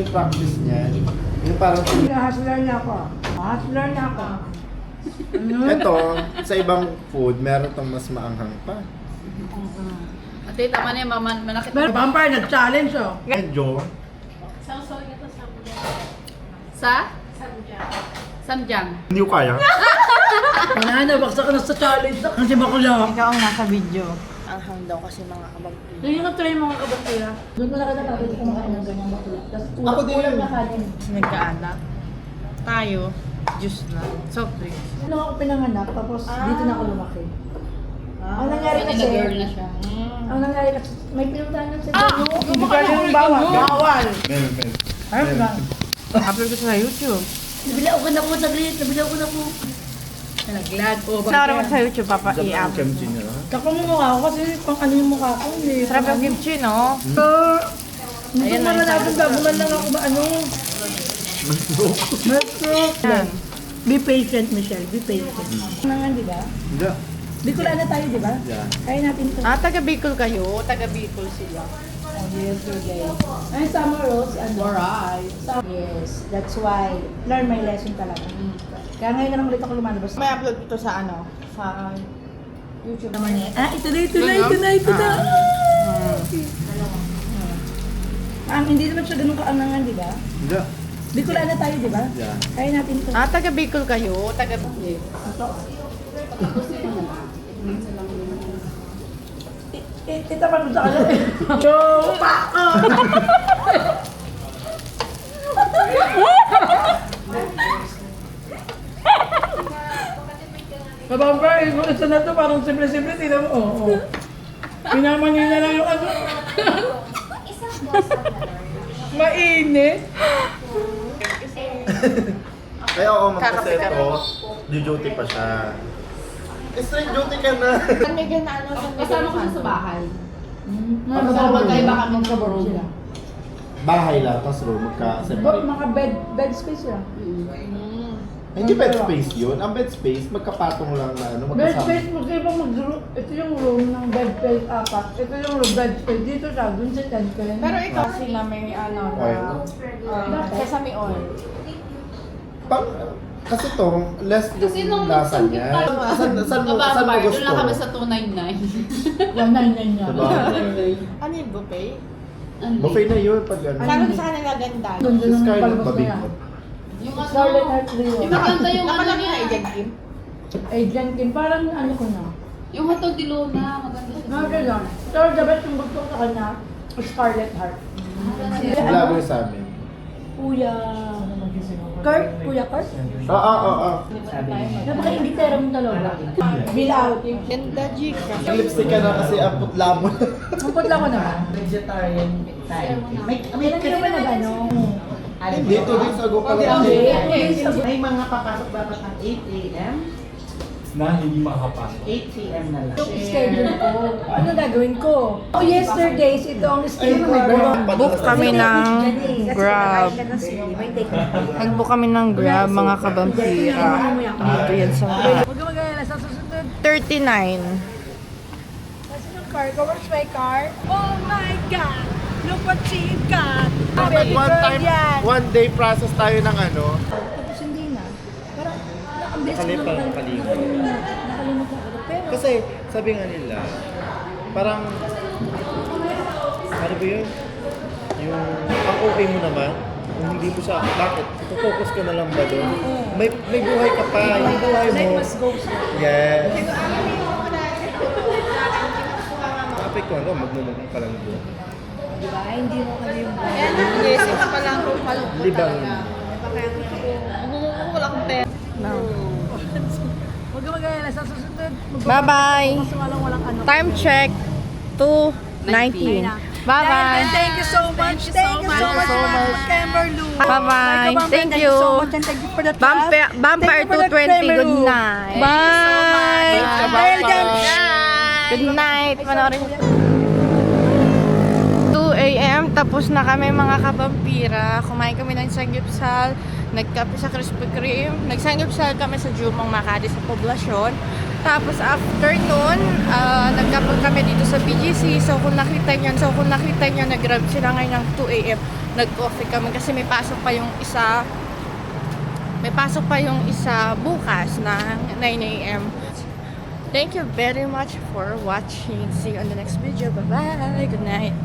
yung practice niya. Yung parang... Hustler na ako. Hustler na ako. Ito, sa ibang food, meron tong mas maanghang pa. Ate, tama na yung manakit. Pero vampire nag-challenge oh. Medyo. Sa? Samjang. Hindi ko kaya. Wala na, baksak ka na sa challenge. Kasi bakula. Ikaw ang nasa video. Anghang daw kasi mga kabagpili. Yung nga try mga kabatira. Doon ko nakita tapos kumakain ng ganyang bakula. Tapos Ako din. ulam na kanin. Nagkaanak. Tayo, juice na. Soft drinks. Nung ako pinanganak, tapos dito na ako lumaki. Ang nangyari kasi, Girl na siya. ang nangyari kasi, may pinuntahan sa Dano. Hindi ka yung bawal. Bawal. Meron. Ayun ba? Upload ko sa YouTube. Nabili ako na po sa grid, nabili ako na po. Nalaglag. Sa araw sa YouTube, papa, i-upload Kimchi mo. niya. Kako mo mukha ko kasi kung ano yung mukha ko. Hindi. Sarap yung kimchi, no? So, hindi ko naman natin bagulan lang ako ba ano. Mas-stroke. Yan. Be patient, Michelle. Be patient. Nangan, di ba? Hindi. Bicolana tayo, di ba? Yeah. Kaya natin to. Ah, taga Bicol kayo. Taga Bicol sila. Oh, yesterday. Ay, summer rose, ano? Alright. Yes, that's why. Learn my lesson talaga. Kaya ngayon na lang ulit ako lumalabas. May upload ito sa ano? Sa YouTube. Naman eh. Ah, ito na. Hindi naman siya ganun kaanangan, di ba? Hindi. Bicolana tayo, di ba? Yeah. Kaya natin to. Ah, taga Bicol kayo. Taga Bicol. Ito. Ito pa sa ano eh. Chopa! Kabamba, ito na to, parang simple-simple, tingnan mo, oo. Pinaman niya na lang yung ano. Mainit. Kaya oo, kasi Kakape-kape. ito, duty pa siya. Straight duty ka na. May ganaan ano. Kasama ko siya sa bahay. Ano So, sa magkaiba room? kami sa room. Bahay lang, tapos room, magka-separate. Mga bed space lang. Hindi bed space yun. Ang bed space, magkapatong lang na ano, Bed magkasama. space, magkaiba mag-room. Ito yung room ng bed space, apat. Ito yung room, bed space. Dito siya, dun sa tent ko yun. Pero ikaw sila may ano na sesame oil. Pang, kasi to, less Kasi yung nung lasa niya. Saan mo Kabambar, gusto? doon lang kami sa 299. Yung 9 niya. Diba? Ano yung buffet? Buffet na yun pag ano. Sabi ko sa kanila ganda. Doon Si yung Scarlett palabas na yan. Babingkot. Yung ano, Scarlett Heart Rio. yung maganda yung ano Nakalaki niya. na Agent Kim. Agent Kim, parang ano ko na. Yung Hatol de Luna, maganda siya. Mga lang. Pero dapat yung gusto ko sa kanya, Scarlett Heart. Wala ko yung sa amin. Kuya... Kurt? Kuya Kurt? Oo. Napaka-imbitera mo talaga. Bill out. Ganda, Jika. Lipstick ka na kasi ang putla mo. Mampot lang ko naman. Vegetarian tayo. May Kailan ka ba nag-ano? Hindi, 2 days ago pa lang. May mga papasok dapat ng 8 a.m. na hindi makapasok. 8 p.m. na lang. Yung schedule ko. Ano gagawin ko? Oh, yesterdays, ito ang schedule ko. Book kami ng Grab. Nag-book kami ng Grab, mga kabampira. Dito yan sa Huwag ka mag-alala sa susunod. 39. Kasi yung car ko, where's my car? Oh my God! Look what she got! Baby girl yan! One day process tayo ng ano. Tapos hindi na. Parang, ang bilis ko Nakalimutan, naman. nakalimutan. Nakalimutan ko. Pero, Kasi sabi nga nila, parang, ano ba yun? Yung, ang okay mo naman, kung hindi mo siya, bakit? Focus ka na lang ba doon? May buhay ka pa, yung buhay life mo. must go slow. Yes. Sabi ko, ano, magmumugong ka lang doon. Diba? Hindi mo kami yung buhay. Yan ang blessing pa lang kung malungkot Libang. talaga. Wala akong pera. Huwag ka mag-alala sa susunod. Bye-bye. Kasi walang ano. Time check, 2:19. Bye-bye. Thank you so much. Thank you so much. Kimberly. Bye-bye. Thank you. And thank you for the trust. Bumper Thank you for the 220. Good Cremeru. night. Bye. Dahil dyan. Good night. Panoorin. 2 a.m. Tapos na kami mga kabampira. Kumain kami ng sanggipsal, nagkape sa Krispy Kreme, nagsanggipsal kami sa Jumong Makati sa Poblasyon. Tapos after nun, nagkapag kami dito sa BGC. So kung nakita nyo, nag-grab sila ngayon ng 2 a.m. Nag-coffee kami kasi may pasok pa yung isa bukas na 9 a.m. Thank you very much for watching. See you on the next video. Bye-bye. Good night.